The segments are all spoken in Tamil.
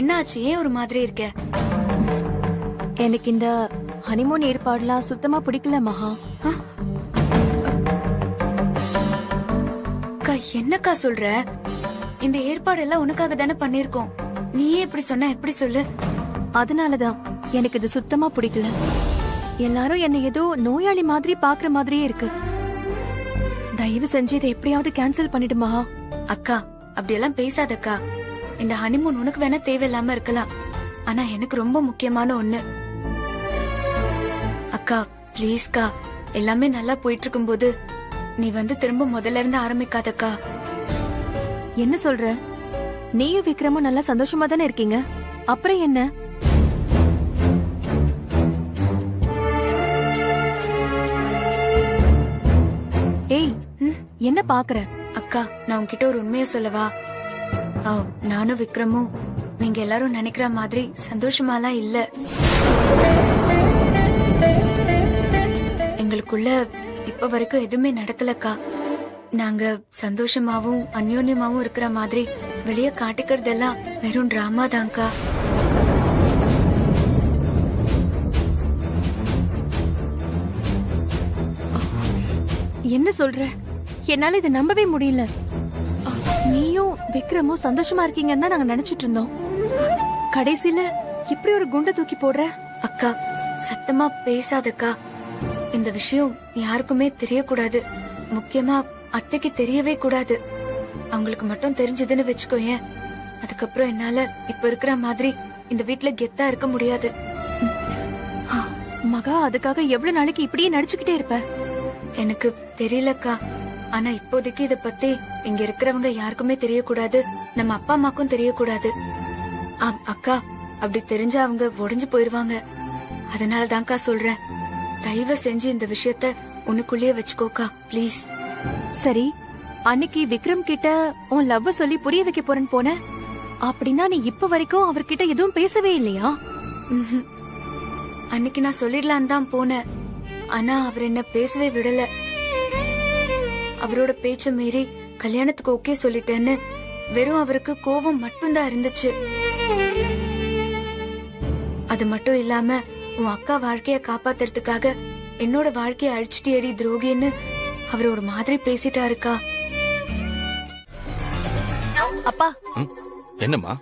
என்னாச்சு? ஏன் ஒரு மாதிரி இருக்க? எனக்கு இந்த ஹனிமூன் ஏற்பாடுலாம் சுத்தமா பிடிக்கல மகா. அக்கா, என்னக்கா சொல்ற? இந்த ஏற்பாடு எல்லாம் உனக்காக தானே பண்ணிருக்கோம். நீயே இப்படி சொன்னா எப்படி சொல்லு? அதனாலதான் எனக்கு இது சுத்தமா பிடிக்கல. எல்லாரும் என்ன ஏதோ நோயாளி மாதிரி பாக்குற மாதிரியே இருக்கு. தயவு செஞ்சு இதை எப்படியாவது கேன்சல் பண்ணிடு மகா. அக்கா, அப்படியெல்லாம் பேசாதக்கா. இந்த ஹனிமூன் உனக்கு வேணா தேவையில்லாம இருக்கலாம், ஆனா எனக்கு ரொம்ப முக்கியமான ஒண்ணு. அக்கா ப்ளீஸ்கா, எல்லாமே நல்லா போயிட்டு இருக்கும்போது நீ வந்து திரும்ப முதல்ல இருந்து ஆரம்பிக்காதக்கா. என்ன சொல்ற? நீயும் விக்ரமும் நல்லா சந்தோஷமா தானே இருக்கீங்க, அப்புறம் என்ன? ஏய், என்ன பாக்குற? அக்கா, நான் உன்கிட்ட ஒரு உண்மையை சொல்லவா? நானும் விக்ரமும் நீங்க எல்லாரும் நினைக்கிற மாதிரி சந்தோஷமாலாம் இல்ல. எங்களுக்குள்ள இப்ப வரைக்கும் எதுவுமே நடக்கலக்கா. நாங்க சந்தோஷமாவும் அந்யோன்யமாவும் இருக்கிற மாதிரி வெளியே காட்டிக்கிறதெல்லாம் வெறும் டிராமா தான்க்கா. என்ன சொல்ற? என்னால இதை நம்பவே முடியல. நீயும் விக்ரமும் சந்தோஷமா இருக்கீங்கன்னு தான் நாங்க நினைச்சிட்டு இருந்தோம். கடைசியில இப்படி ஒரு குண்டை தூக்கி போடுற. அக்கா, சத்தமா பேசாதக்கா. இந்த விஷயம் யாருக்குமே தெரியக்கூடாது. முக்கியமா அத்தைக்கு தெரியவே கூடாது. அவங்களுக்கு மட்டும் தெரிஞ்சதுன்னு வச்சுக்கோயேன், அதுக்கப்புறம் என்னால இப்ப இருக்கிற மாதிரி இந்த வீட்டுல கெத்தா இருக்க முடியாது. மகா, அதுக்காக எவ்வளவு நாளைக்கு இப்படியே நடிச்சுக்கிட்டே இருப்ப? எனக்கு தெரியலக்கா. ஆனா இப்போதைக்கு இத பத்தி இங்க இருக்கிறவங்க யாருக்குமே தெரியக்கூடாது, நம்ம அப்பா அம்மாக்கும் தெரியக்கூடாது. அக்கா, அப்படி தெரிஞ்சா அவங்க உடைஞ்சு போயிருவாங்க. அதனாலதான்க்கா சொல்றேன், தயவு செஞ்சு இந்த விஷயத்த உனக்குள்ளேயே வச்சுக்கோக்கா ப்ளீஸ். சரி, அன்னைக்கு விக்ரம் கிட்ட உன் லவ் சொல்லி புரிய வைக்க போறேன்னு போன. அப்படின்னா நீ இப்ப வரைக்கும் அவர்கிட்ட எதுவும் பேசவே இல்லையா? அன்னைக்கு நான் சொல்லிடலாம் தான் போனேன், ஆனா அவர் என்ன பேசவே விடல. அவரோட பேச்ச மீறி கல்யாணத்துக்கு ஓகே சொல்லிட்டேன்னு வெறும் அவருக்கு கோபம் மட்டும்தான் இருந்துச்சு. அது மட்டும் இல்லாம உன் அக்கா வாழ்க்கைய காப்பாத்துறதுக்காக என்னோட வாழ்க்கைய அழிச்சிட்டேடி துரோகின்னு அவர் ஒரு மாதிரி பேசிட்டாருக்கா. அப்பா, என்னம்மா?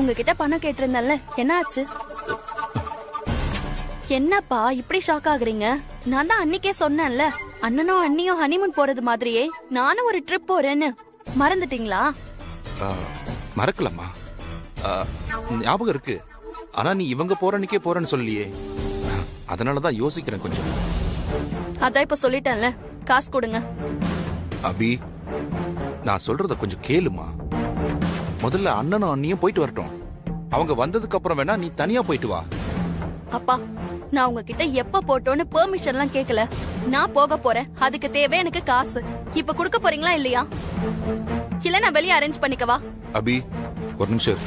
உங்ககிட்ட பணம் கேட்டிருந்தேன்ல, என்ன ஆச்சு? என்னப்பா இப்படி ஷாக் ஆகுறீங்க? நான் தான் அன்னைக்கே சொன்னேன்ல, அண்ணனும் அண்ணியும் ஹனிமூன் போறது மாதிரியே நானும் ஒரு ட்ரிப் போறேன்னு. மறந்துட்டீங்களா? மறக்கலாமா? ஞாபகம் இருக்கு, ஆனா நீ இவங்க போற அன்னைக்கே போறேன்னு சொல்லியே, அதனாலதான் யோசிக்கிறேன் கொஞ்சம். அதான் இப்ப சொல்லிட்டேன்ல, காசு கொடுங்க. அபி, நான் சொல்றத கொஞ்சம் கேளுமா. முதல்ல அண்ணனும் அண்ணியும் போயிட்டு வரட்டும், அவங்க வந்ததுக்கு அப்புறம் வேணா நீ தனியா போயிட்டு வா. அப்பா, நான் உங்ககிட்ட எப்ப போட்டோன்னு பெர்மிஷன் எல்லாம் கேக்கல. நான் போக போறேன், அதுக்கு தேவை எனக்கு காசு. இப்ப குடுக்க போறீங்களா இல்லையா? இல்ல நான் வெளியே அரேஞ்ச் பண்ணிக்கவா? அபி, ஒரு நிமிஷம்.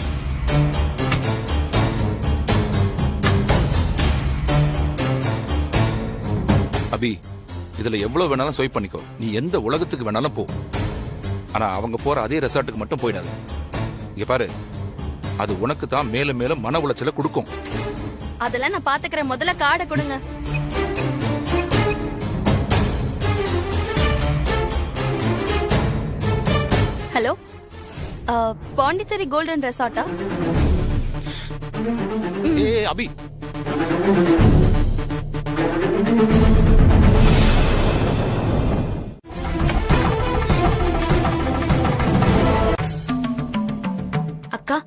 அபி, இதுல எவ்வளவு வேணாலும் ஸ்வைப் பண்ணிக்கோ, நீ எந்த உலகத்துக்கு வேணாலும் போ. ஆனா அவங்க போற அதே ரெசார்ட்டுக்கு மட்டும் போயிடாது. இங்க பாரு, அது உனக்கு தான் மேலும் மேலும் மன உளைச்சல கொடுக்கும். அதெல்லாம் நான் பாத்துக்கிறேன், முதல்ல கார்டை கொடுங்க. ஹலோ, பாண்டிச்சேரி கோல்டன் ரெசார்ட்டா? ஏய் அபி, அக்கா,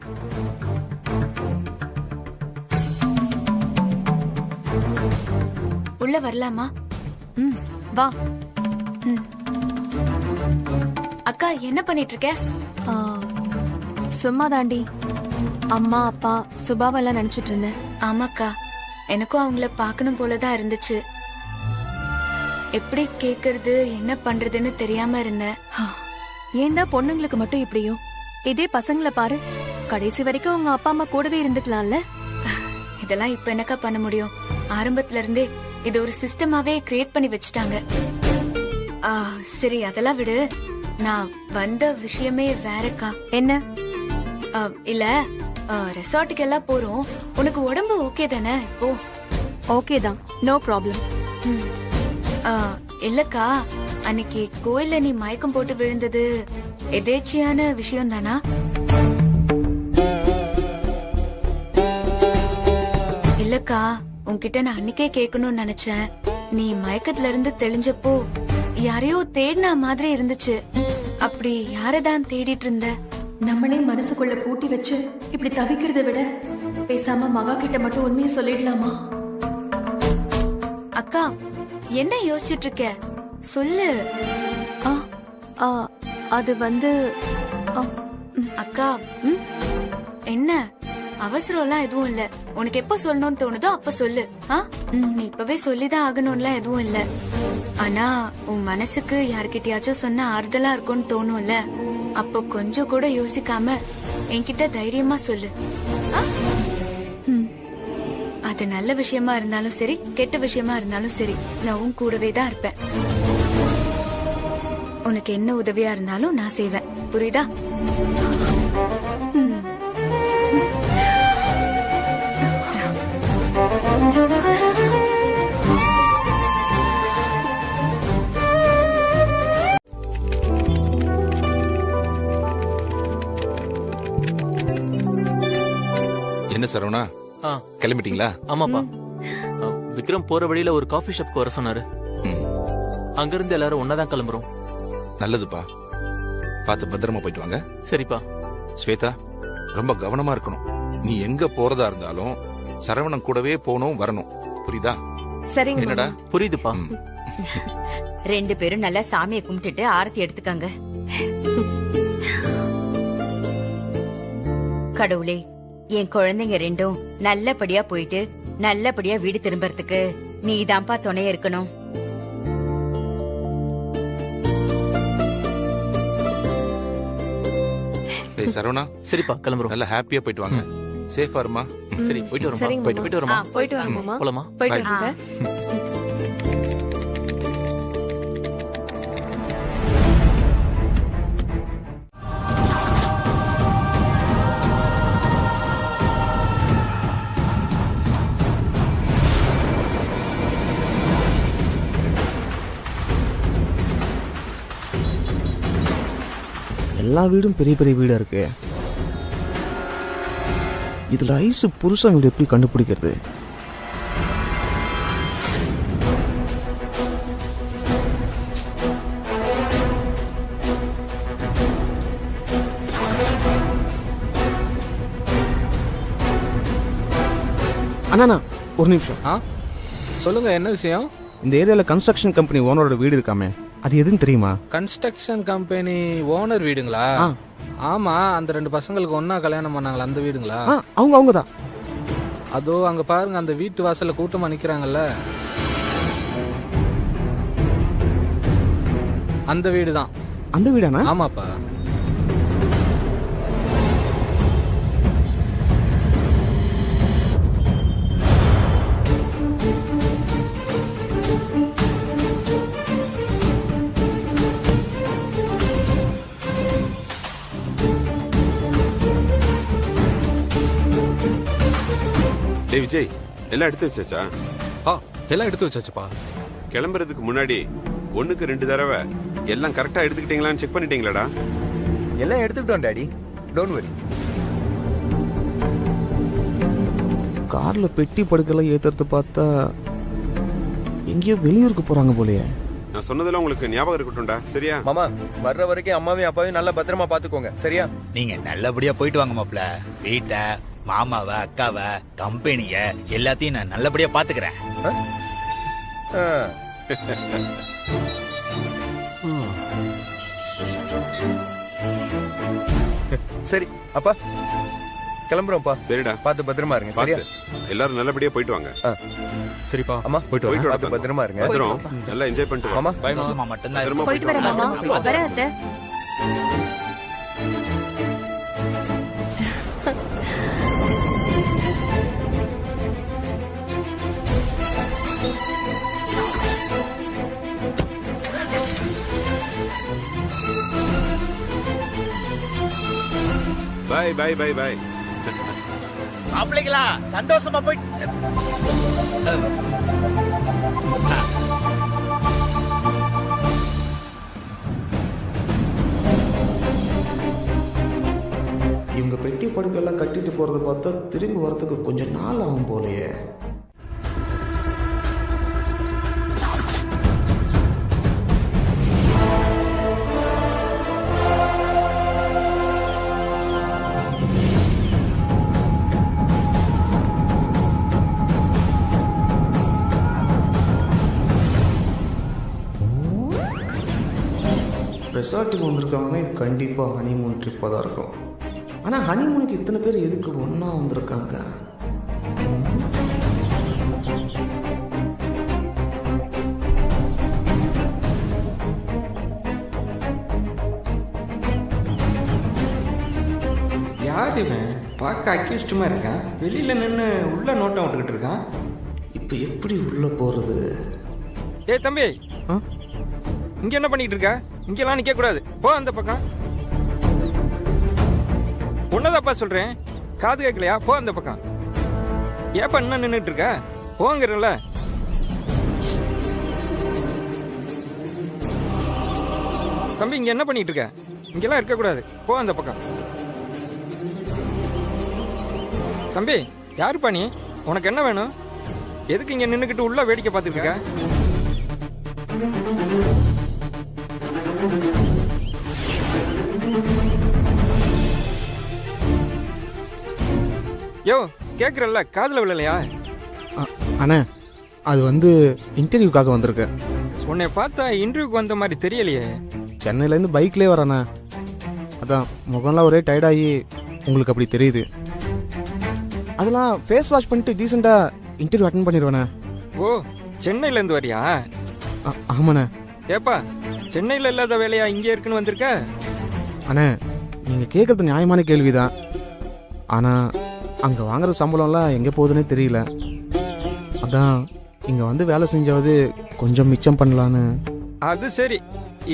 உள்ள வரலாமா? வா. அக்கா, என்ன பண்ணிட்டு இருக்க? சும்மா தாண்டி, அம்மா அப்பா சுபாவெல்லாம் நினைச்சிட்டு இருந்தேன். ஆமாக்கா, எனக்கும் அவங்கள பாக்கணும் போலதான் இருந்துச்சு. எப்படி கேக்குறது என்ன பண்றதுன்னு தெரியாம இருந்தேன். ஏன்டா பொண்ணுங்களுக்கு மட்டும் இப்படியோ? இதே பசங்களை பாரு, கடைசி வரைக்கும் உங்க அப்பா அம்மா கூடவே இருந்துக்கலாம்ல. இதெல்லாம் இப்ப என்னக்கா பண்ண முடியும்? ஆரம்பத்துல இருந்தே இது ஒரு சிஸ்டமாவே கிரியேட் பண்ணி வச்சுட்டாங்க. சரி, அதெல்லாம் விடு. நான் வந்த விஷயமே வேறக்கா. என்ன? இல்ல, ரெசார்ட்டுக்கு எல்லாம் போறோம். உனக்கு உடம்பு ஓகே தானே இப்போ? ஓகே தான், நோ ப்ராப்ளம். ம். இல்லக்கா, அன்னைக்கு கோயில்ல நீ மயக்கம் போட்டு விழுந்தது எதேச்சியான விஷயம் தானா? இல்லக்கா, உன்கிட்ட நான் அன்னைக்கே கேட்கணும்னு நினைச்சேன். நீ மயக்கத்துல இருந்து தெளிஞ்சப்போ யாரையோ தேடின மாதிரி இருந்துச்சு. அப்படி யாரதான் தேடிட்டு இருந்த? நம்மளே மனசுக்குள்ள பூட்டி வச்சு இப்படி தவிக்கிறத விட பேசாம மகா கிட்ட மட்டும் உண்மையை சொல்லிடலாமா? அக்கா, என்ன யோசிச்சுட்டு இருக்க? சொல்லு. ஆ, ஆ, அது வந்து ஆ, அக்கா, என்ன அவசரம்லாம் எதுவும் இல்ல. உனக்கு எப்ப சொல்லணும்னு தோணுதோ அப்ப சொல்லு. நீ இப்பவே சொல்லிதான் ஆகணும்லாம் எதுவும் இல்ல. ஆனா உன் மனசுக்கு யார்கிட்டயாச்சும் சொன்னா ஆறுதலா இருக்கும்னு தோணும்ல, அப்போ கொஞ்சம் கூட யோசிக்காம என்கிட்ட தைரியமா சொல்லு. அது நல்ல விஷயமா இருந்தாலும் சரி, கெட்ட விஷயமா இருந்தாலும் சரி, நான் உன் கூடவே தான் இருப்பேன். உனக்கு என்ன உதவியா இருந்தாலும் நான் செய்வேன். புரியுதா? என்ன சரவணா, கிளம்பிட்டீங்களா? ஆமாப்பா, விக்ரம் போற வழியில ஒரு காஃபி ஷாப்க்கு வர சொன்னாரு. அங்கிருந்து எல்லாரும் ஒன்னாதான் கிளம்புறோம். நல்லதுப்பா, பார்த்து பத்திரமா போயிட்டு வாங்க. சரிப்பா. ஸ்வேதா, ரொம்ப கவனமா இருக்கணும். நீ எங்க போறதா இருந்தாலும் சரவணன் கூடவே போகணும், வரணும். புரியுதா? சரிங்க. என்னடா? புரியுதுப்பா. ரெண்டு பேரும் நல்லா சாமியை கும்பிட்டுட்டு ஆரத்தி எடுத்துக்காங்க. கடவுளே, என் குழந்தைங்க ரெண்டும் நல்லபடியா போயிட்டு நல்லபடியா வீடு திரும்பறதுக்கு நீதான்ப்பா துணையா இருக்கணும். டேய் சரவணா, சரிப்பா, கிளம்புறோம். நல்லா ஹாப்பியா போயிட்டு வாங்க. சேஃபா இருமா. சரி, போயிட்டு வரோமா? சரிங்க போயிட்டு வரோமா? போயிட்டு வாங்க மாமா. போலாமா? போயிட்டு Bye. வாங்க. எல்லா வீடும் பெரிய பெரிய வீடா இருக்கு. இதுல ஐசு புருஷன் வீடு எப்படி கண்டுபிடிக்கிறது? அண்ணா ஒரு நிமிஷம். சொல்லுங்க, என்ன விஷயம்? இந்த ஏரியால கன்ஸ்ட்ரக்ஷன் கம்பெனி ஓனரோட வீடு இருக்காமே, அது எதுன்னு தெரியுமா? கன்ஸ்ட்ரக்ஷன் கம்பெனி ஓனர் வீடுங்களா? ஆமா, அந்த ரெண்டு பசங்களுக்கு ஒன்னா கல்யாணம் பண்ணாங்களா, அந்த வீடுங்களா? அவங்க தான். அதோ அங்க பாருங்க, அந்த வீட்டு வாசல்ல கூட்டமா நிக்கிறாங்கல்ல, அந்த வீடு தான். அந்த வீடானா? ஆமாப்பா. டேய் விஜய், எல்லாம் எடுத்து வச்சாச்சா? எல்லாம் எடுத்து வச்சாச்சுப்பா. கிளம்புறதுக்கு முன்னாடி 1க்கு 2 தடவை எல்லாம் கரெக்டா எடுத்துக்கிட்டீங்களான்னு செக் பண்ணிட்டீங்களாடா? எல்லாம் எடுத்துக்கிட்டோம் டாடி, டோன்ட் வரி. கார்ல பெட்டி படுக்கெல்லாம் ஏத்துறது பார்த்தா எங்கேயோ வெளியூருக்கு போறாங்க போலயே. நான் சொன்னதெல்லாம் உங்களுக்கு ஞாபகம் இருக்கட்டும்டா, சரியா? மாமா, வர்ற வரைக்கும் அம்மாவையும் அப்பாவையும் நல்லா பத்திரமா பாத்துக்கோங்க, சரியா? நீங்க நல்லபடியா போயிட்டு வாங்க மாப்ள. வீட்டை, மாமாவை, அக்காவை, கம்பெனிய எல்லாத்தையும் நான் நல்லபடியா பாத்துக்கிறேன். சரி அப்பா, கிளம்புறோம்ப்பா. சரிடா, பார்த்து பத்திரமா இருங்க, சரியா? எல்லாரும் நல்லபடியா போயிட்டு வாங்க. சரிப்பா. அம்மா போயிட்டு பார்த்து பத்திரமா இருங்க. பத்திரம், நல்லா என்ஜாய் பண்ணிட்டு வாங்க. சந்தோஷமா மட்டும்தான் பத்திரமா போயிட்டு வரேன் மாமா. வரேன் அத்தை. Bye, bye, bye, bye. மாப்பிள்ளைங்களா சந்தோஷமா போயிட்டு இவங்க பெட்டி படுக்கெல்லாம் கட்டிட்டு போறத பார்த்தா திரும்பி வரதுக்கு கொஞ்சம் நாள் ஆகும் போலயே. ரெசார்ட்டுக்கு வந்திருக்காங்கன்னா இது கண்டிப்பாக ஹனிமூன் ட்ரிப்பாக தான் இருக்கும். ஆனால் ஹனிமூனுக்கு இத்தனை பேர் எதுக்கு ஒன்றா வந்திருக்காங்க? யார் இவன்? பார்க்க அக்யூஸ்டுமா இருக்கான். வெளியில நின்று உள்ள நோட்டம் விட்டுக்கிட்டு இருக்கான். இப்போ எப்படி உள்ளே போகிறது? ஏய் தம்பி, இங்க என்ன பண்ணிட்டு இருக்க? இங்கெல்லாம் நிக்க கூடாது, போ அந்த பக்கம். உன்னதாப்பா சொல்றேன், காது கேட்கலையா? போ அந்த பக்கம். ஏப்பா என்ன நின்றுட்டு இருக்க? போங்கிறல்ல. தம்பி இங்க என்ன பண்ணிட்டு இருக்க? இங்கெல்லாம் இருக்க கூடாது, போ அந்த பக்கம். தம்பி யாருப்பா நீ? உனக்கு என்ன வேணும்? எதுக்கு இங்க நின்னுக்கிட்டு உள்ள வேடிக்கை பார்த்துட்டு இருக்க? யோ கேக்குறல்ல, காதுல விழலையா? அண்ணே அது இன்டர்வியூக்காக வந்திருக்கேன். உன்னை பார்த்தா இன்டர்வியூக்கு வந்த மாதிரி தெரியலையே. சென்னையிலேருந்து பைக்லேயே வரேண்ணே. அதான் முகம்லாம் ஒரே டயர்டாகி உங்களுக்கு அப்படி தெரியுது. அதெல்லாம் ஃபேஸ் வாஷ் பண்ணிட்டு டீசெண்டாக இன்டர்வியூ அட்டன் பண்ணிடுவேண்ணே. ஓ சென்னையிலேருந்து வரியா? ஆமாண்ணே. ஏப்பா சென்னையில் இல்லாத வேலையா இங்கே இருக்குன்னு வந்திருக்க? அண்ணே நீங்கள் கேட்குறது நியாயமான கேள்வி தான். ஆனால் அங்கே வாங்குற சம்பளம்லாம் எங்கே போகுதுன்னே தெரியல. அதான் இங்கே வேலை செஞ்சாவது கொஞ்சம் மிச்சம் பண்ணலான்னு. அது சரி,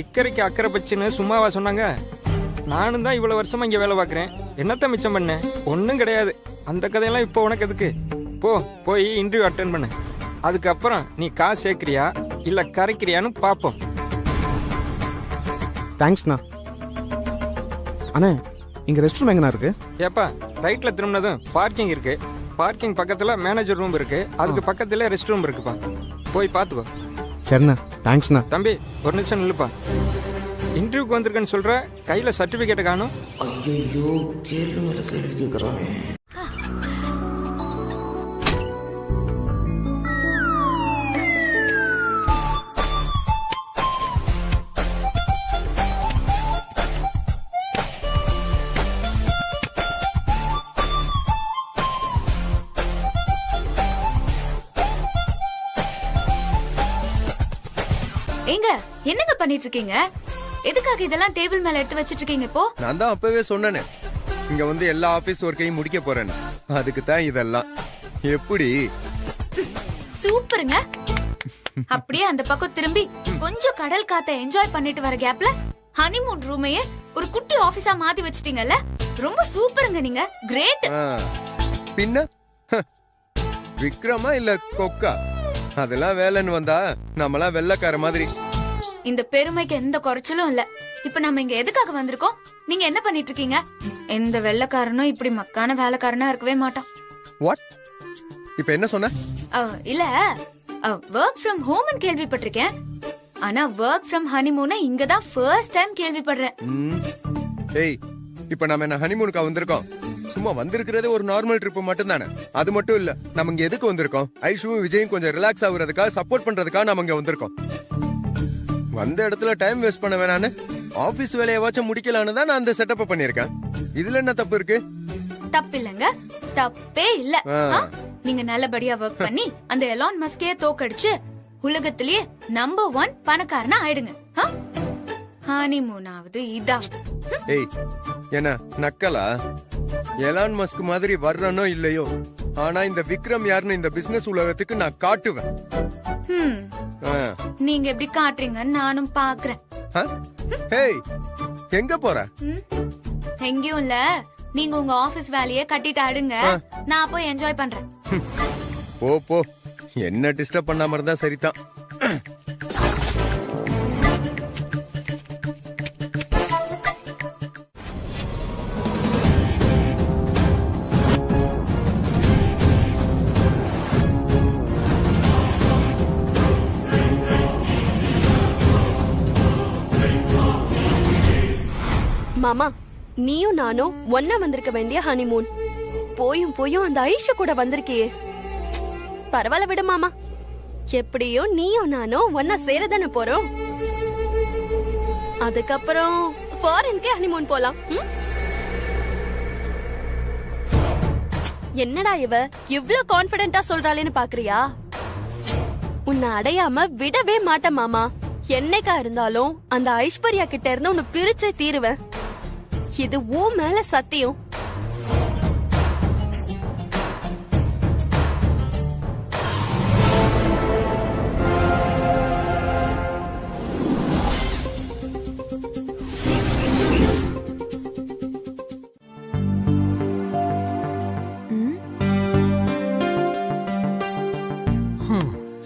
இக்கரைக்கு அக்கறை பச்சுன்னு சும்மாவா சொன்னாங்க? நானும் தான் இவ்வளோ வருஷமா இங்கே வேலை பார்க்குறேன். என்னத்த மிச்சம் பண்ணேன்? ஒன்றும் கிடையாது. அந்த கதையெல்லாம் இப்போ உனக்கு எதுக்கு? போய் இன்டர்வியூ அட்டன் பண்ணு. அதுக்கப்புறம் நீ காசு சேர்க்கிறியா இல்லை கரைக்கிறியான்னு பார்ப்போம். தேங்க்ஸ்ண்ணா. அண்ணே இங்கே ரெஸ்ட் ரூம் எங்கண்ணா இருக்கு? ஏப்பா ரைட்ல திரும்பினதும் பார்க்கிங் இருக்கு. பார்க்கிங் பக்கத்துல மேனேஜர் ரூம் இருக்கு. அதுக்கு பக்கத்துல ரெஸ்ட் ரூம் இருக்குப்பா. போய் பார்த்துக்கோ. சரிண்ணா, தேங்க்ஸ்ண்ணா. தம்பி ஒரு நிமிஷம் நில்லுப்பா. இன்டர்வியூக்கு வந்திருக்கேன்னு சொல்ற, கையில சர்டிபிகேட் காணும். ஐயோ கேள்வி மேல கேள்வி கேட்குறானே. ஏங்க என்னங்க பண்ணிட்டு இருக்கீங்க? எதுக்காக இதெல்லாம் டேபிள் மேல எடுத்து வச்சிட்டு இருக்கீங்க? இப்போ நான் தான் அப்பவே சொன்னேனே, இங்க எல்லா ஆபீஸ் ஒர்க்கையும் முடிக்க போறேன்னு. அதுக்கு தான் இதெல்லாம். எப்படி சூப்பருங்க. அப்படியே அந்த பக்கம் திரும்பி கொஞ்சம் கடல் காத்த என்ஜாய் பண்ணிட்டு வர கேப்ல ஹனிமூன் ரூமையே ஒரு குட்டி ஆபீஸா மாத்தி வச்சிட்டீங்கல்ல. ரொம்ப சூப்பருங்க நீங்க. கிரேட். பின்ன விக்ரமா இல்ல கொக்கா? அதெல்லாம் வேலைன்னு வந்தா நம்மளாம் வெள்ளக்கார மாதிரி. இந்த பெருமைக்கு எந்த குறைச்சலும் இல்ல. இப்ப நம்ம இங்க எதுக்காக வந்திருக்கோம்? நீங்க என்ன பண்ணிட்டு இருக்கீங்க? எந்த வெள்ளக்காரனும் இப்படி மக்கான வேலைக்காரனா இருக்கவே மாட்டான். வாட்? இப்ப என்ன சொன்ன? இல்ல வர்க் ஃப்ரம் ஹோம்னு கேள்விப்பட்டிருக்கேன். ஆனா வர்க் ஃப்ரம் ஹனிமூனை இங்க தான் ஃபர்ஸ்ட் டைம் கேள்விப்படுறேன். ஏய் இப்ப நம்ம என்ன ஹனிமூனுக்கா வந்திருக்கோம்? சும்மா வந்திருக்கிறதே ஒரு நார்மல் ட்ரிப் மட்டும் தானே. அது மட்டும் இல்ல, நம்ம இங்க எதுக்கு வந்திருக்கோம்? ஐஷுவும் விஜயும் கொஞ்சம் ரிலாக்ஸ் ஆகுறதுக்காக, சப்போர்ட் பண்றதுக்காக நம்ம இங்க வந்திருக்கோம். வந்த இடத்துல டைம் வேஸ்ட் பண்ண வேணான்னு ஆபீஸ் வேலையவாச்சும் முடிக்கலான்னு தான் நான் அந்த செட்டப் பண்ணிருக்கேன். இதுல என்ன தப்பு இருக்கு? தப்பு இல்லங்க, தப்பே இல்ல. நீங்க நல்லபடியா ஒர்க் பண்ணி அந்த எலான் மஸ்கே தோக்கடிச்சு உலகத்திலேயே நம்பர் 1 பணக்காரனா ஆயிடுங்க. ஹனிமூனாவது இதா? ஏய் என்ன நக்கலா? எலான் மஸ்க் மாதிரி வர்றனோ இல்லையோ, ஆனா இந்த விக்ரம் யாருன்னு இந்த பிசினஸ் உலகத்துக்கு நான் காட்டுவேன். நீங்க எப்படி காட்டுறீங்கன்னு நானும் பாக்குறேன். எங்க போற? எங்கேயும் இல்ல, நீங்க உங்க ஆபீஸ் வேலையை கட்டிட்டு அடுங்க, நான் போய் என்ஜாய் பண்றேன். போ போ, என்ன டிஸ்டர்ப் பண்ணாம இருந்தா சரிதான். மாமா, நீயும் நானும் ஒன்னா வந்திருக்க வேண்டிய ஹனிமூன் போயும் அந்த ஐஷா கூட வந்திருக்கியே. பரவாயில்ல விடு மாமா, எப்படியோ நீயும் நானும் ஒன்னா சேரதானே போறோம். அதுக்கப்புறம் ஃபாரின்கே ஹனிமூன் போலாம். என்னடா இவ இவ்ளோ கான்பிடென்ட்டா சொல்றாளேன்னு பாக்குறியா? உன்னை அடையாம விடவே மாட்டேன் மாமா. என்னைக்கா இருந்தாலும் அந்த ஐஸ்வர்யா கிட்ட இருந்து உன்னை பிரிச்சே தீருவேன். இது உன் மேல சத்தியம்.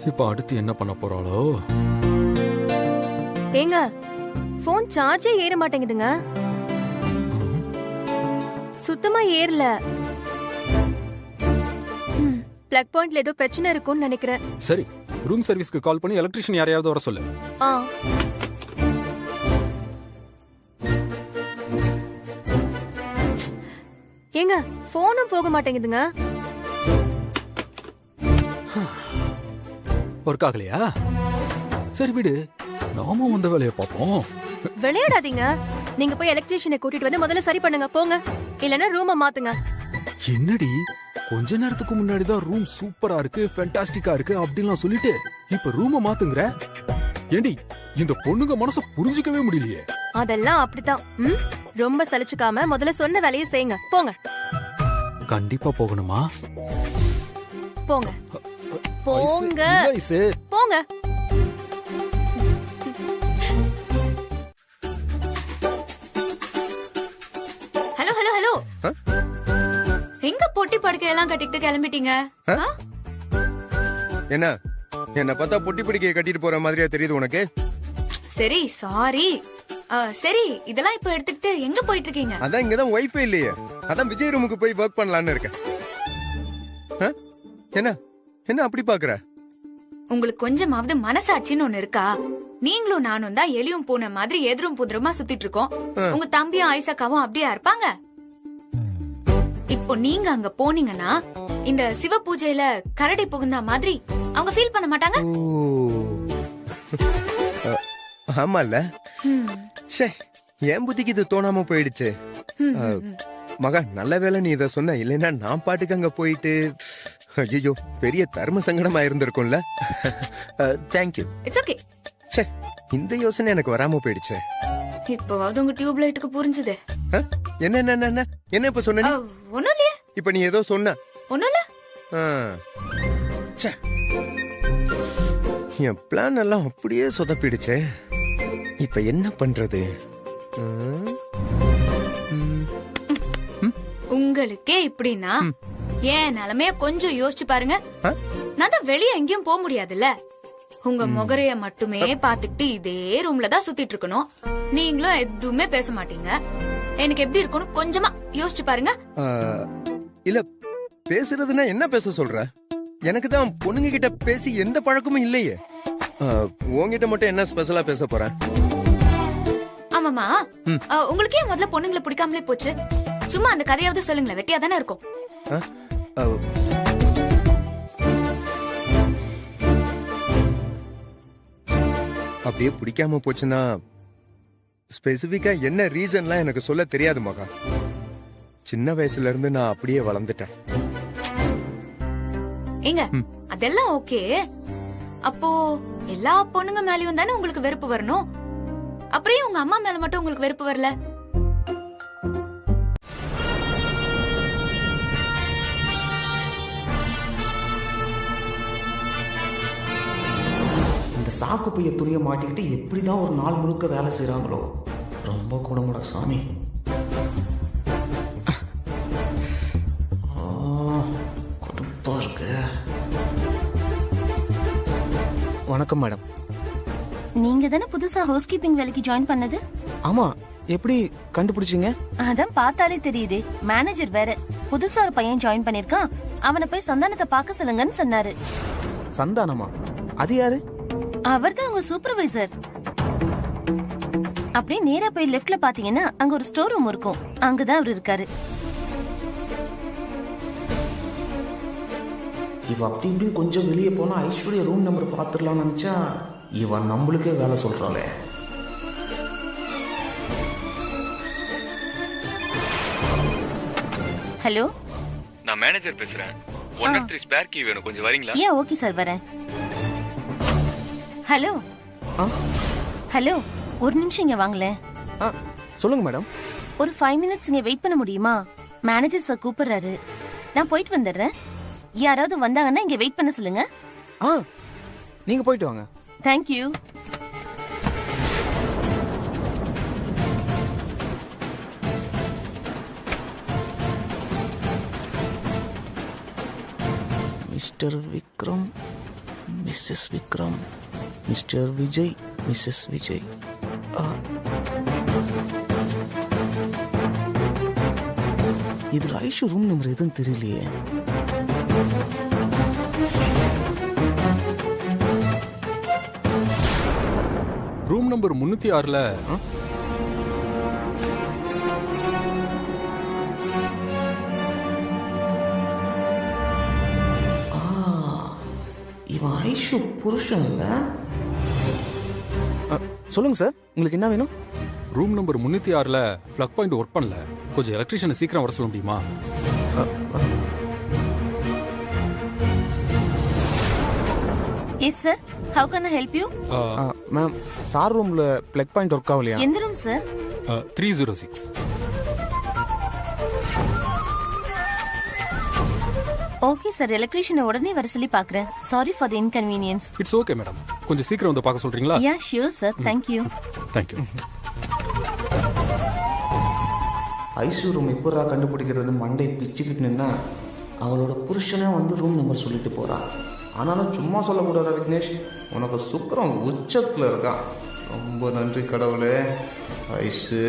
இப்ப அடுத்து என்ன பண்ண போறாளோ? ஏங்க, போன் சார்ஜே ஏற மாட்டேங்குதுங்க. சுத்தமா ஏறல. பிளக் பாயிண்ட்ல ஏதோ பிரச்சனை இருக்கும்னு நினைக்கிறேன். சரி, ரூம் சர்வீஸ்க்கு கால் பண்ணி எலக்ட்ரிஷியன் யாரையாவது வர சொல்லு. ஏங்க, போனும் போக மாட்டேங்குதுங்க. ஒர்க் ஆகலையா? சரி விடு, நாம வந்த வேலையை பார்ப்போம். விளையாடாதீங்க. நீங்க போய் எலக்ட்ரிஷியனை கூட்டிட்டு வந்து முதல்ல சரி பண்ணுங்க போங்க, இல்லனா ரூமை மாத்துங்க. என்னடி, கொஞ்ச நேரத்துக்கு முன்னாடி தான் ரூம் சூப்பரா இருக்கு, ஃபேண்டாஸ்டிக்கா இருக்கு அப்படிலாம் சொல்லிட்டு இப்ப ரூமை மாத்துங்கற? ஏண்டி, இந்த பொண்ணுங்க மனச புரிஞ்சிக்கவே முடியலையே. அதெல்லாம் அப்படிதான். ரொம்ப சலிச்சுக்காம முதல்ல சொன்ன வேலையை செய்யுங்க போங்க. கண்டிப்பா போகணுமா? போங்க போங்க போங்க. ஹலோ ஹலோ ஹலோ, எங்க பொட்டி படுக்கையெல்லாம் கட்டிட்டு கிளம்பிட்டீங்க? என்ன பார்த்தா பொட்டி படுக்கையை கட்டிட்டு போற மாதிரியா தெரியுது உனக்கு? சரி சாரி. சரி, இதெல்லாம் இப்ப எடுத்துக்கிட்டு எங்க போயிட்டு இருக்கீங்க? அதான் இங்கதான் வைஃபை இல்லையே, அதான் விஜய் ரூமுக்கு போய் ஒர்க் பண்ணலாம்னு இருக்கேன். என்ன அப்படி பாக்குற? உங்களுக்கு கொஞ்சமாவது மனசாட்சின்னு ஒண்ணு இருக்கா? நீங்களும் நானும் தான் எலியும் பூனை மாதிரி எதிரும் புதிரமா சுத்திட்டு இருக்கோம். உங்க தம்பியும் ஐசக்காவும் அப்படியா இருப்பாங்க? இப்போ நீங்க அங்க போனீங்கன்னா இந்த சிவ பூஜையில கரடி புகுந்தா மாதிரி அவங்க ஃபீல் பண்ண மாட்டாங்க? ஆமால, என் புத்திக்கு இது தோணாம போயிடுச்சு. மகா, நல்ல வேலை நீ இத சொன்ன, இல்லைன்னா நான் பாட்டுக்கு அங்க போயிட்டு ஐயோ பெரிய தர்ம சங்கடமா இருந்திருக்கும்ல. தேங்க்யூ. It's okay. சே, இந்த யோசனை எனக்கு வராம போயிடுச்சு. இப்போவாவது உங்க டியூப் லைட்டுக்கு புரிஞ்சுது. என்ன இப்ப சொன்ன? ஒண்ணும் இல்லையே. இப்ப நீ ஏதோ சொன்ன. ஒண்ணும் இல்ல. என் பிளான் எல்லாம் அப்படியே சொதப்பிடுச்சே. இப்ப என்ன பண்றது? உங்களுக்கே இப்படின்னா ஏன் நிலைமைய கொஞ்சம் யோசிச்சு பாருங்க. நான் தான் வெளியே எங்கேயும் போக முடியாதுல்ல. உங்க முகரைய மட்டுமே பாத்துக்கிட்டு இதே ரூம்ல தான் சுத்திட்டு இருக்கணும். நீங்களும் எதுவுமே பேச மாட்டீங்க. எனக்கு எப்படி இருக்கும்னு கொஞ்சமா யோசிச்சு பாருங்க. இல்ல, பேசுறதுன்னா என்ன பேச சொல்ற? எனக்கு தான் பொண்ணுங்க கிட்ட பேசி எந்த பழக்கமும் இல்லையே. உங்ககிட்ட மட்டும் என்ன ஸ்பெஷலா பேச போறேன்? ஆமாமா, உங்களுக்கு ஏன் முதல்ல பொண்ணுங்களை பிடிக்காமலே போச்சு? சும்மா அந்த கதையாவது சொல்லுங்களேன், வெட்டியா தானே இருக்கும். அப்படியே பிடிக்காம போச்சுன்னா ஸ்பெசிபிக்கா என்ன ரீசன்லாம் எனக்கு சொல்ல தெரியாது மகா. சின்ன வயசுல இருந்து நான் அப்படியே வளர்ந்துட்டேன். ஏங்க, அதெல்லாம் ஓகே. அப்போ எல்லா பொண்ணுங்க மேலயும் தானே உங்களுக்கு வெறுப்பு வரணும். அப்படியே உங்க அம்மா மேல மட்டும் உங்களுக்கு வெறுப்பு வரல? இந்த சாக்கு பைய துணியை மாட்டிக்கிட்டு எப்படிதான் ஒரு நாள் முழுக்க வேலை செய்யறாங்களோ. ரொம்ப குணமுடா சாமி. வணக்கம் மேடம். நீங்க தானே புதுசா ஹவுஸ் கீப்பிங் வேலைக்கு ஜாயின் பண்ணது? ஆமா, எப்படி கண்டுபிடிச்சீங்க? அதான் பார்த்தாலே தெரியுதே. மேனேஜர் வேற. புதுசா ஒரு பையன் ஜாயின் பண்ணிருக்கான். அவனை போய் சந்தானத்தை பார்க்க சொல்லுங்கன்னு சொன்னாரு. சந்தானமா? அது யாரு? அவர்தான் உங்க சூப்பர்வைசர். அப்படியே நேரா போய் லெஃப்ட்ல பாத்தீங்கன்னா அங்க ஒரு ஸ்டோர் ரூம் இருக்கும். அங்கதான் அவர் இருக்காரு. இவ அப்படி இப்படின்னு கொஞ்சம் வெளியே போனா ஐஸ்வர்யா ரூம் நம்பர் பாத்துடலாம்னு நினைச்சா இவன் நம்மளுக்கே வேலை சொல்றாளே. ஹலோ, நான் மேனேஜர் பேசுறேன். 103 ஸ்பேர் கீ வேணும், கொஞ்சம் வரீங்களா? ஓகே சார், வரேன். ஹலோ ஹலோ, ஒரு நிமிஷம் இங்க வாங்களேன். சொல்லுங்க மேடம். ஒரு 5 மினிட்ஸ் இங்க வெயிட் பண்ண முடியுமா? மேனேஜர் சார் கூப்பிடுறாரு. நான் போயிட்டு வந்துடுறேன். யாராவது வந்தாங்கன்னா இங்க வெயிட் பண்ண சொல்லுங்க. நீங்க போயிட்டு வாங்க. Thank you. Mister Vikram, missus Vikram, mister Vijay, missus Vijay. இதுல ஐஷு ரூம் நம்பர் எதுவும் தெரியலையே. ரூம் நம்பர் 306ல இவன் ஐஷு புருஷன் இல்ல? சொல்லுங்க சார், உங்களுக்கு என்ன வேணும்? ரூம் நம்பர் 306ல பிளக் பாயிண்ட் ஒர்க் பண்ணல. கொஞ்சம் எலக்ட்ரீஷியனை சீக்கிரம் வர சொல்ல முடியுமா? Yes sir, how can I help you? Ma'am, sir ரூம்ல பிளக் பாயிண்ட் ஒர்க் ஆகலையா? எந்த ரூம் சார்? 306. ஓகே சார், எலக்ட்ரீஷியனை உடனே வர சொல்லி பாக்குறேன். Sorry for the inconvenience. It's okay madam. கொஞ்சம் சீக்கிரம் வந்து பார்க்க சொல்றீங்களா? Yeah sure sir, thank you. Thank you. ஐசு ரூம் எப்படா கண்டுபிடிக்கிறது மண்டை பிச்சுக்கிட்டு நின்னா அவளோட புருஷனே வந்து ரூம் நம்பர் சொல்லிட்டு போறான். ஆனாலும் சும்மா சொல்லக்கூடாது விக்னேஷ், உனக்கு சுக்கரம் உச்சத்துல இருக்கான். ரொம்ப நன்றி கடவுளே. ஐசு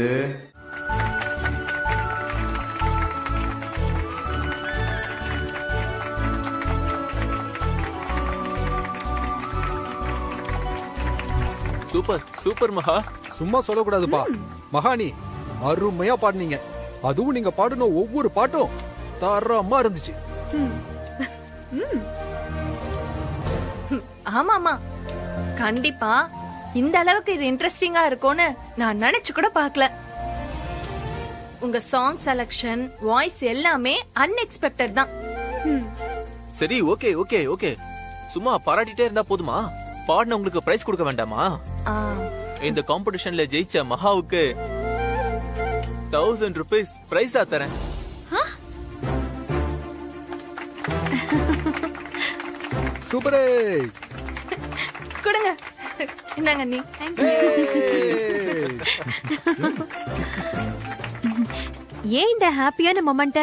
சூப்பர் சூப்பர் மகா. சும்மா சொல்லக்கூடாதுப்பா மகாணி, அருமையா பாடுனீங்க. அதுவும் நீங்க பாடின ஒவ்வொரு பாட்டும் தரமா இருந்துச்சு. ஆமாமா, கண்டிப்பா இந்த அளவுக்கு இது இன்ட்ரெஸ்டிங்கா இருக்கும்னு நான் நினைச்சு கூட பார்க்கல. உங்க சாங் செலக்ஷன், வாய்ஸ் எல்லாமே அன்எக்ஸ்பெக்டட் தான். சரி, ஓகே ஓகே ஓகே. சும்மா பாராட்டிட்டே இருந்தா போதுமா? பாடின உங்களுக்கு பிரைஸ் கொடுக்க வேண்டாமா? இந்த காம்படிஷன்ல ஜெயிச்ச மகாவுக்கு 1000 ரூபீஸ் பிரைஸா தரேன். சூப்பரே. கொடுங்க. என்னங்க நீ? ஏன் இந்த ஹாப்பியான மொமெண்ட்ட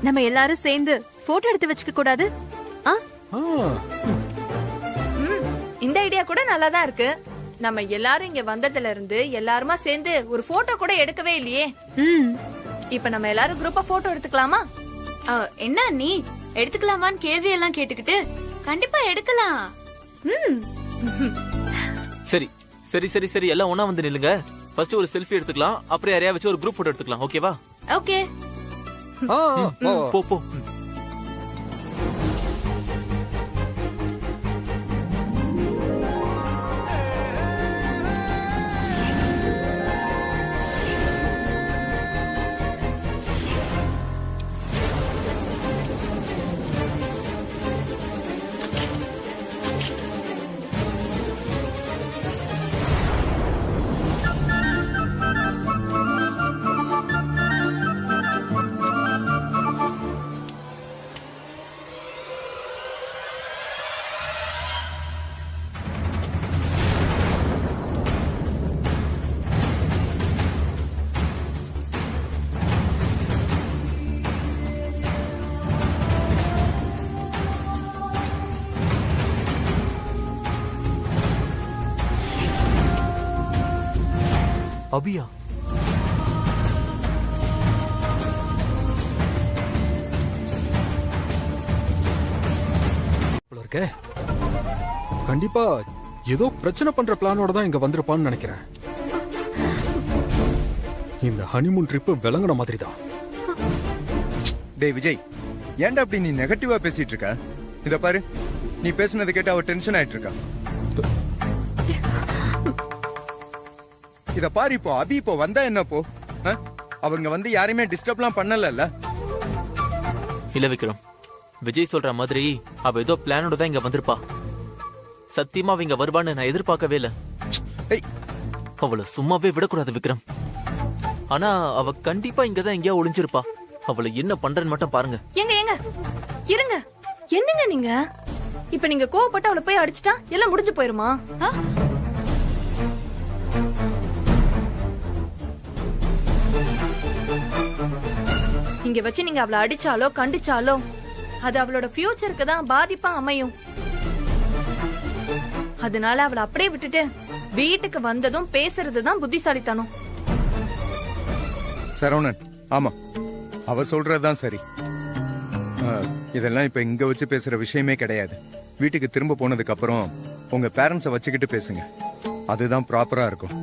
நம்ம எல்லாரும் சேர்ந்து போட்டோ எடுத்து வச்சுக்க கூடாது? இந்த ஐடியா கூட நல்லா தான் இருக்கு. நம்ம எல்லாரும் இங்க வந்ததுல இருந்து எல்லாருமா சேர்ந்து ஒரு போட்டோ கூட எடுக்கவே இல்லையே. இப்ப நம்ம எல்லாரும் குரூப்பா போட்டோ எடுத்துக்கலாமா? என்ன நீ எடுத்துக்கலாமான்னு கேள்வி எல்லாம் கேட்டுக்கிட்டு கண்டிப்பா எடுக்கலாம். சரி சரி சரி சரி, எல்லாம் ஒண்ணா வந்து நில்லுங்க. ஃபர்ஸ்ட் ஒரு செல்ஃபி எடுத்துக்கலாம், அப்புறம் யாரையா வச்சு ஒரு குரூப் போட்டோ எடுத்துக்கலாம். ஓகேவா? ஓகே. போ போ. அபியா? இருக்கே கண்டிப்பா ஏதோ பிரச்சனை பண்ற பிளானோட தான் இங்க வந்திருப்பான்னு நினைக்கிறேன். இந்த ஹனிமூன் ட்ரிப் விளங்குன மாதிரி தான். டேய் விஜய், ஏன்டா அப்படி நீ நெகட்டிவா பேசிட்டு இருக்க? இத பாரு, நீ பேசுனதை கேட்டு அவ டென்ஷன் ஆயிட்டு இருக்கா. இத பாரு, இப்போ அபி இப்போ வந்தா என்ன போ? அவங்க வந்து யாரையுமே டிஸ்டர்ப்லாம் பண்ணல. இல்ல விக்ரம், விஜய் சொல்ற மாதிரி அவ ஏதோ பிளானோட தான் இங்க வந்திருப்பா. சத்தியமா அவ இங்க வருவான்னு நான் எதிர்பார்க்கவே இல்ல. அவளை சும்மாவே விடக்கூடாது விக்ரம். ஆனா அவ கண்டிப்பா இங்கதான் எங்கேயா ஒளிஞ்சிருப்பா. அவளை என்ன பண்றேன்னு மட்டும் பாருங்க. ஏங்க இருங்க, என்னங்க நீங்க இப்ப நீங்க கோவப்பட்டு அவளை போய் அடிச்சிட்டா எல்லாம் முடிஞ்சு போயிருமா? இங்க வச்சு நீங்க அவளை அடிச்சாலோ கண்டிச்சாலோ அது அவளோட ஃபியூச்சருக்கு தான் பாதிப்பா அமையும். அதனால அவளை அப்படியே விட்டுட்டு வீட்டுக்கு வந்ததும் பேசுறதுதான் புத்திசாலித்தனம். சரவணன், ஆமா, அவ சொல்றதுதான் சரி. இதெல்லாம் இப்ப இங்க வச்சு பேசுற விஷயமே கிடையாது. வீட்டுக்கு திரும்ப போனதுக்கு அப்புறம் உங்க பேரண்ட்ஸை வச்சுக்கிட்டு பேசுங்க, அதுதான் ப்ராப்பரா இருக்கும்.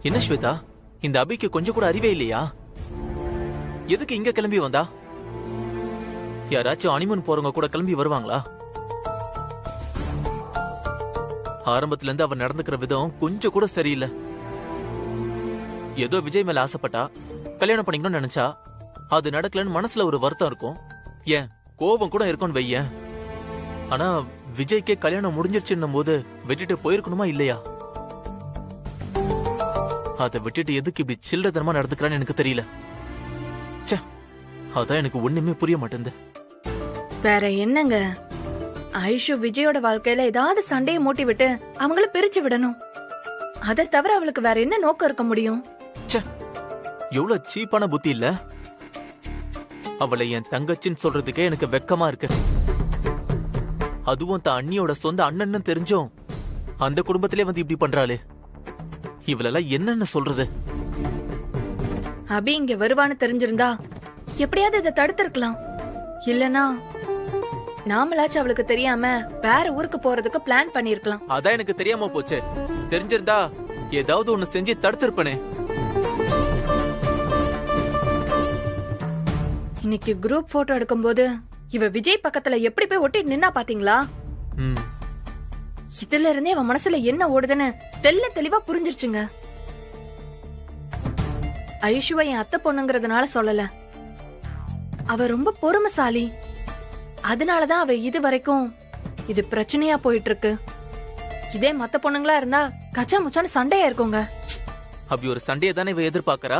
என்ன ஸ்வேதா, இந்த அபிக்கு கொஞ்சம் கூட அறிவே இல்லையா? எதுக்கு இங்க கிளம்பி வந்தா? யாராச்சும் ஹனிமூன் போறவங்க கூட கிளம்பி வருவாங்களா? ஆரம்பத்துல இருந்து அவ நடந்துக்கிற விதம் கொஞ்சம் கூட சரியில்லை. ஏதோ விஜய் மேல ஆசைப்பட்டா, கல்யாணம் பண்ணிக்கணும்னு நினைச்சா, அது நடக்கலன்னு மனசுல ஒரு வருத்தம் இருக்கும், ஏன் கோபம் கூட இருக்கும்னு வையேன். ஆனா விஜய்க்கே கல்யாணம் முடிஞ்சிருச்சுன்னும் போது விட்டுட்டு போயிருக்கணுமா இல்லையா? அதை விட்டுட்டு எதுக்கு இப்படி சில்லறதனமா நடந்துக்கிறான்னு எனக்கு தெரியல. அதான் எனக்கு ஒண்ணுமே புரிய மாட்டேங்குது. வேற என்னங்க, ஐஷு விஜயோட வாழ்க்கையில ஏதாவது சண்டையை மூட்டி விட்டு அவங்கள பிரிச்சு விடணும். அதை தவிர அவளுக்கு வேற என்ன நோக்கம் இருக்க முடியும்? எவ்வளவு சீப்பான புத்தி இல்ல. அவளை என் தங்கச்சின்னு சொல்றதுக்கே எனக்கு வெக்கமா இருக்கு. அதுவும் தான் அண்ணியோட சொந்த அண்ணன்னு தெரிஞ்சும் அந்த குடும்பத்திலே வந்து இப்படி பண்றாளே, இவளெல்லாம் என்னன்னு சொல்றது? அபி இங்க வருவான்னு தெரிஞ்சிருந்தா எப்படியாவது இதை தடுத்திருக்கலாம். இல்லனா நாமளாச்சும் அவளுக்கு தெரியாம வேற ஊருக்கு போறதுக்கு பிளான் பண்ணிருக்கலாம். அதான் எனக்கு தெரியாம போச்சு. தெரிஞ்சிருந்தா ஏதாவது ஒண்ணு செஞ்சு தடுத்திருப்பனே. இன்னைக்கு குரூப் போட்டோ எடுக்கும்போது இவ விஜய் பக்கத்துல எப்படி போய் ஒட்டிட்டு நின்னா பாத்தீங்களா? இதுல இருந்தே அவன் மனசுல என்ன ஓடுதுன்னு தெளிவா புரிஞ்சிருச்சுங்க. ஐஷுவை என் அத்தை பொண்ணுங்கிறதுனால சொல்லல, அவ ரொம்ப பொறுமைசாலி. அதனாலதான் அவ இது வரைக்கும் இது பிரச்சனையா போயிட்டு இருக்கு. இதே மத்த பொண்ணுங்களா இருந்தா கச்சா முச்சான்னு சண்டையா இருக்குங்க. அப்படி ஒரு சண்டையை தானே இவ எதிர்பார்க்கறா?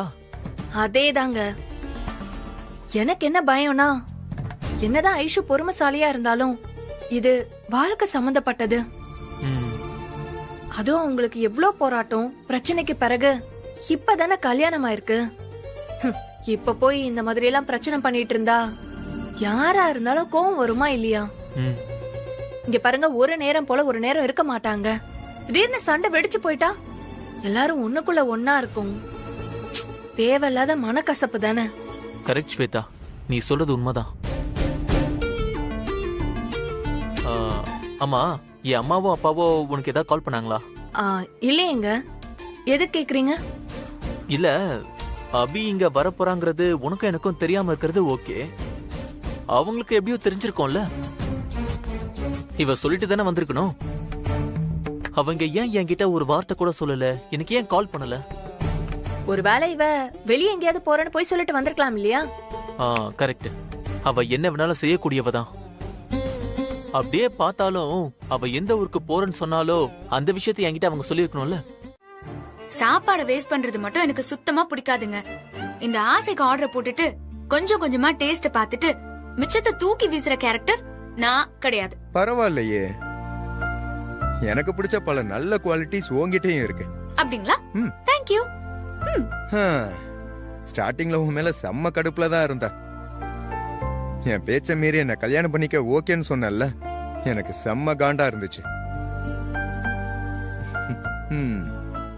அதேதாங்க. எனக்கு என்ன பயம்னா, என்னதான் ஐஷு பொறுமைசாலியா இருந்தாலும் இது வாழ்க்கை சம்பந்தப்பட்டது. அதுவும் உங்களுக்கு எவ்வளவு போராட்டம் பிரச்சனைக்கு பிறகு இப்பதானே கல்யாணம் ஆயிருக்கு. இப்ப போய் இந்த மாதிரி எல்லாம் பிரச்சனை பண்ணிட்டு இருந்தா யாரா இருந்தாலும் கோவம் வருமா இல்லையா? இங்க பாருங்க, ஒரு நேரம் போல ஒரு நேரம் இருக்க மாட்டாங்க. திடீர்னு சண்டை வெடிச்சு போயிட்டா எல்லாரும் ஒண்ணுக்குள்ள ஒன்னா இருக்கும். தேவையில்லாத மனக்கசப்பு தானே. கரெக்ட் ஸ்வேதா, நீ சொல்றது உண்மைதான். ஆமா, என் அம்மாவோ அப்பாவோ உனக்கு ஏதாவது கால் பண்ணாங்களா? இல்லையேங்க. எது கேக்குறீங்க? இல்ல, அபி இங்க வரப்போறாங்கிறது உனக்கும் எனக்கும் தெரியாம இருக்கிறது ஓகே. அவங்களுக்கு எப்படியோ தெரிஞ்சிருக்கோம்ல. இவ சொல்லிட்டு தானே வந்திருக்கணும். அவங்க ஏன் என்கிட்ட ஒரு வார்த்தை கூட சொல்லல? எனக்கு ஏன் கால் பண்ணல? ஒருவேளை இவ வெளியே எங்கேயாவது போறேன்னு போய் சொல்லிட்டு வந்திருக்கலாம் இல்லையா? கரெக்ட். அவ என்ன வேணாலும் செய்யக்கூடியவதான். அப்படியே பார்த்தாலும் அவ எந்த ஊருக்கு போறேன்னு சொன்னாலோ அந்த விஷயத்தை என்கிட்ட அவங்க சொல்லிருக்கணும்ல. சாப்பாடை வேஸ்ட் பண்றது மட்டும் எனக்கு சுத்தமா பிடிக்காதுங்க. இந்த ஆசைக்கு ஆர்டர் போட்டுட்டு கொஞ்சம் கொஞ்சமா டேஸ்ட் பார்த்துட்டு மிச்சத்தை தூக்கி வீசுற கேரக்டர் நான் கிடையாது. பரவாயில்லையே, எனக்கு பிடிச்ச பல நல்ல குவாலிட்டிஸ் உங்ககிட்டயும் இருக்கு. அப்படிங்களா? Thank you. ஸ்டார்டிங்ல உன் மேல செம்ம கடுப்புல தான் இருந்தா. என் பேச்ச மீறி என்ன கல்யாணம் பண்ணிக்க ஓகேன்னு சொன்னல, எனக்கு செம்ம காண்டா இருந்துச்சு.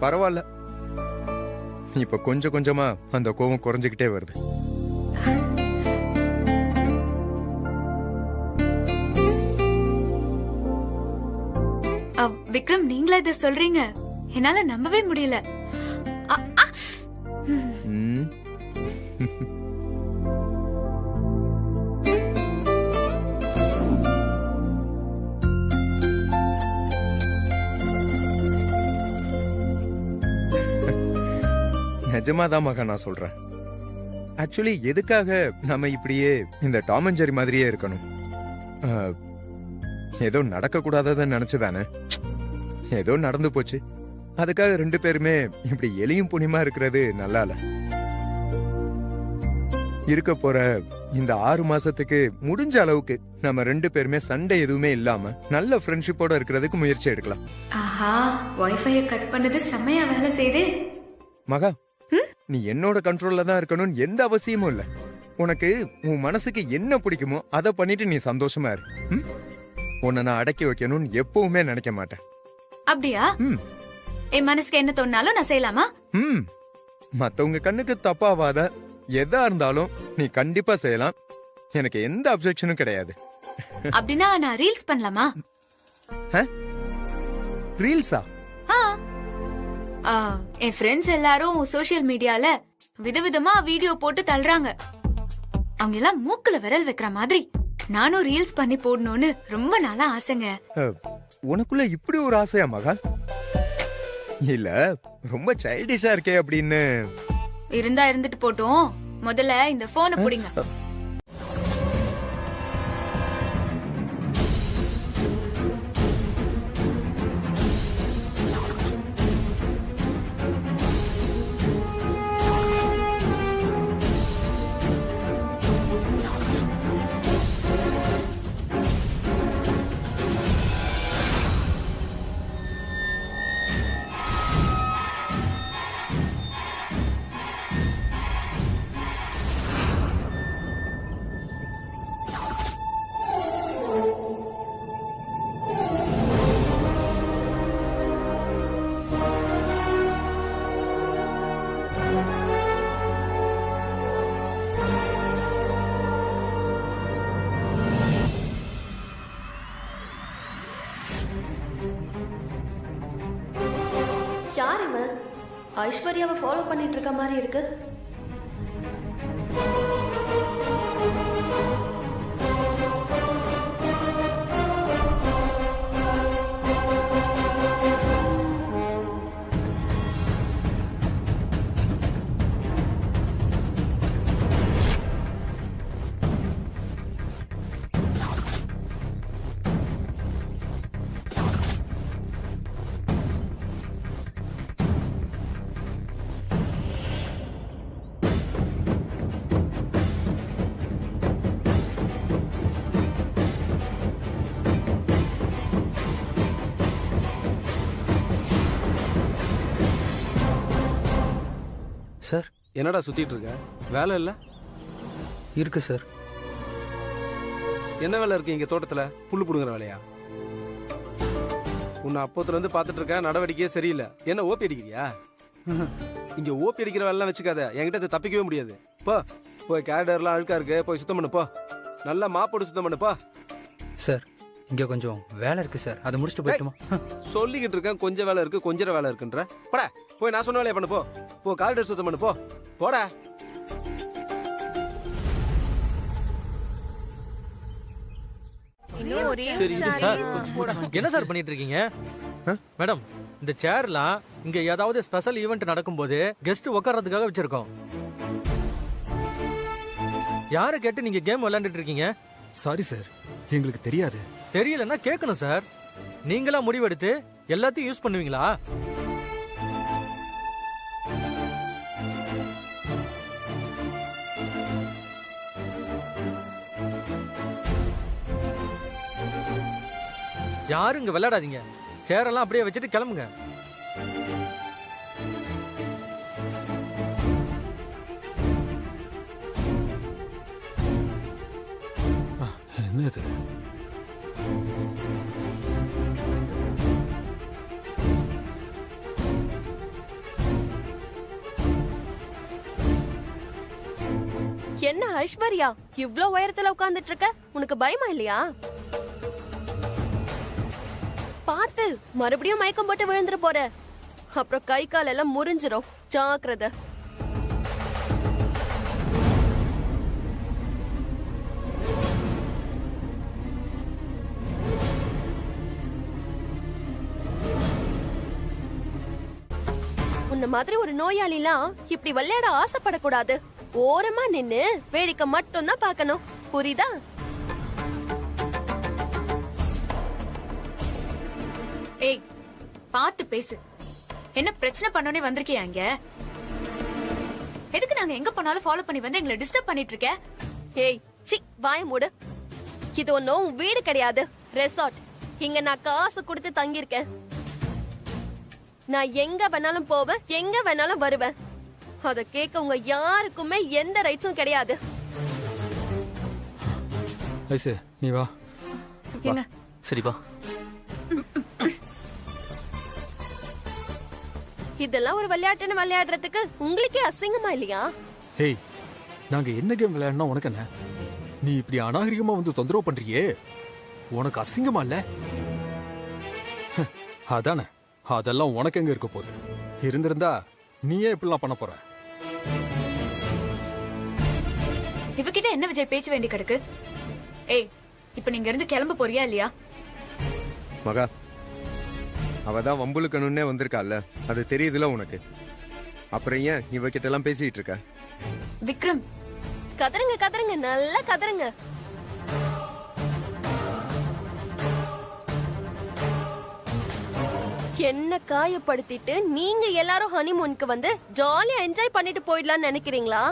பரவாயில்ல, இப்ப கொஞ்சம் கொஞ்சமா அந்த கோவம் குறைஞ்சுக்கிட்டே வருது. விக்ரம், நீங்களா இத சொல்றீங்க? என்னால நம்பவே முடியல. நிஜமாதான் மகா நான் சொல்றேன். ஆக்சுவலி எதுக்காக நம்ம இப்படியே இந்த டாம் அண்ட் ஜெர்ரி மாதிரியே இருக்கணும்? ஏதோ நடக்க கூடாததுன்னு நினைச்சுதானே, ஏதோ நடந்து போச்சு. அதுக்காக ரெண்டு பேருமே இப்படி எலியும் புனியமா இருக்கிறது நல்லா இல்ல. இருக்க போற இந்த 6 மாசத்துக்கு முடிஞ்ச அளவுக்கு நம்ம ரெண்டு பேருமே சண்டை எதுவுமே இல்லாம நல்ல ஃப்ரெண்ட்ஷிப்போட இருக்கிறதுக்கு முயற்சி எடுக்கலாம். ஆஹா, வைஃபையை கட் பண்ணது செமையா வேலை செய்தே. மகா, நீ என்னோட கண்ட்ரோல்ல தான் இருக்கணும்னு எந்த அவசியமும் இல்ல. உனக்கு உன் மனசுக்கு என்ன பிடிக்குமோ அதை பண்ணிட்டு நீ சந்தோஷமா இரு. உன்னை நான் அடக்கி வைக்கணும்னு எப்பவுமே நினைக்க மாட்டேன். அப்படியா? என் மனசுக்கு என்ன தோணாலும் நான் செய்யலாமா? மத்தவங்க கண்ணுக்கு தப்பாவாத எதா இருந்தாலும் நீ கண்டிப்பா செய்யலாம். எனக்கு எந்த அப்செக்ஷனும் கிடையாது. அப்படின்னா நான் ரீல்ஸ் பண்ணலாமா? ரீல்ஸா? என் ஃப்ரெண்ட்ஸ் எல்லாரும் சோசியல் மீடியால விதவிதமா வீடியோ போட்டு தள்ளுறாங்க. அவங்க எல்லாம் மூக்குல விரல் வைக்கிற மாதிரி நானும் ரீல்ஸ் பண்ணி போடணும்னு ரொம்ப நாளா ஆசைங்க. உனக்குள்ள இப்படி ஒரு ஆசையா மகா? இல்ல, ரொம்ப சைல்டிஷா இருக்கே அப்படின்னு. இருந்தா இருந்துட்டு போட்டும், முதல்ல இந்த போனை புடிங்க. யார் இவன்? ஐஸ்வர்யாவை ஃபாலோ பண்ணிட்டு இருக்க மாதிரி இருக்கு. சார், என்னடா சுத்திட்டு இருக்க? வேலை இல்ல? இருக்கு சார். என்ன வேலை இருக்கு இங்க தோட்டத்துல? புல்லு புடுங்குற வேலையா? உன்னை அப்போத்துல இருந்து பாத்துட்டு இருக்க, நடவடிக்கையே சரியில்லை. என்ன ஓபி அடிக்கிறியா? இங்க ஓபி அடிக்கிற வேலை வச்சுக்காத, என்கிட்ட அது தப்பிக்கவே முடியாது. போய் கேரடர்லாம் அழுக்கா இருக்கு, போய் சுத்தம் பண்ணு போ. நல்லா மாப்போடு சுத்தம் பண்ணு போ. சார், இங்க கொஞ்சம் வேலை இருக்கு சார், அதை முடிச்சுட்டு போயிட்டுமா? சொல்லிக்கிட்டு இருக்கேன், கொஞ்சம் வேலை இருக்கு, கொஞ்சம் வேலை இருக்குன்ற. போடா, போய் நான் சொன்ன வேலையை பண்ணு போ. போ, காரிடர் சுத்தம் பண்ணு போ. போடா. என்ன சார் பண்ணிட்டு இருக்கீங்க? மேடம், இந்த சேர்லாம் இங்க ஏதாவது ஸ்பெஷல் ஈவென்ட் நடக்கும்போது கெஸ்ட் உட்கார்றதுக்காக வச்சிருக்கோம். யாரை கேட்டு நீங்க கேம் விளையாண்டுட்டு இருக்கீங்க? சாரி சார், எங்களுக்கு தெரியாது. தெரியலன்னா கேட்கணும் சார். நீங்களா முடிவெடுத்து எல்லாத்தையும் யூஸ் பண்ணுவீங்களா? யாரும் இங்க விளையாடாதீங்க. சேரெல்லாம் அப்படியே வச்சுட்டு கிளம்புங்க. என்னது? என்ன ஐஸ்வர்யா இவ்ளோ உயரத்துல உட்கார்ந்துட்டு இருக்க? உனக்கு பயமா இல்லையா? பாத்து மறுபடியும் மயக்கம் போட்டு விழுந்துற போற. அப்புறம் கை கால் எல்லாம் முறிஞ்சிரும். ஜாக்கிரதை. உன்ன மாதிரி ஒரு நோயாளிலாம் இப்படி விளையாட ஆசைப்படக்கூடாது. ஓரமா நின்னு வேடிக்கை மட்டும் தான் பார்க்கணும். புரியுதா? ஏய் பாத்து பேசு. என்ன பிரச்சனை பண்ணோனே வந்திருக்கியா இங்க? எதுக்கு நாங்க எங்க போனாலும் ஃபாலோ பண்ணி வந்து எங்களை டிஸ்டர்ப் பண்ணிட்டு இருக்க? ஏய் சி வாய மூடு. இது ஒன்னும் வீடு கிடையாது, ரெசார்ட். இங்க நான் காசு கொடுத்து தங்கியிருக்கேன். நான் எங்க வேணாலும் போவேன், எங்க வேணாலும் வருவேன். அத கேட்க உங்க யாருக்குமே எந்த ரைட்ஸும் கிடையாது. ஐசு நீ வா. என்ன? சரி வா. இதெல்லாம் ஒரு விளையாட்டுன்னு விளையாடுறதுக்கு உங்களுக்கே அசிங்கமா இல்லையா? ஹேய், நாங்க என்ன கேம் விளையாடினா உனக்கு என்ன? நீ இப்படி அநாகரிகமா வந்து தொந்தரவு பண்றியே, உனக்கு அசிங்கமா இல்ல? அதானே, அதெல்லாம் உனக்கு எங்க இருக்க போகுது? இருந்திருந்தா நீயே இப்படிலாம் பண்ண போற? இவகிட்ட என்ன விஜய் பேச்சு வேண்டி கிடக்கு? ஏய் இப்ப நீங்க இருந்து கிளம்ப போறியா இல்லையா? மகா, அவதான் வம்புலுக்கணும்னே வந்திருக்கால, அது தெரியுதுல உனக்கு. அப்புறம் ஏன் இவகிட்ட எல்லாம் பேசிட்டு இருக்க? விக்ரம் கதறுங்க கதறுங்க, நல்லா கதறுங்க. என்ன காயப்படுத்திட்டு நீங்க எல்லாரும் ஹனிமூனுக்கு வந்து ஜாலியா என்ஜாய் பண்ணிட்டு போயிடலாம்னு நினைக்கிறீங்களா?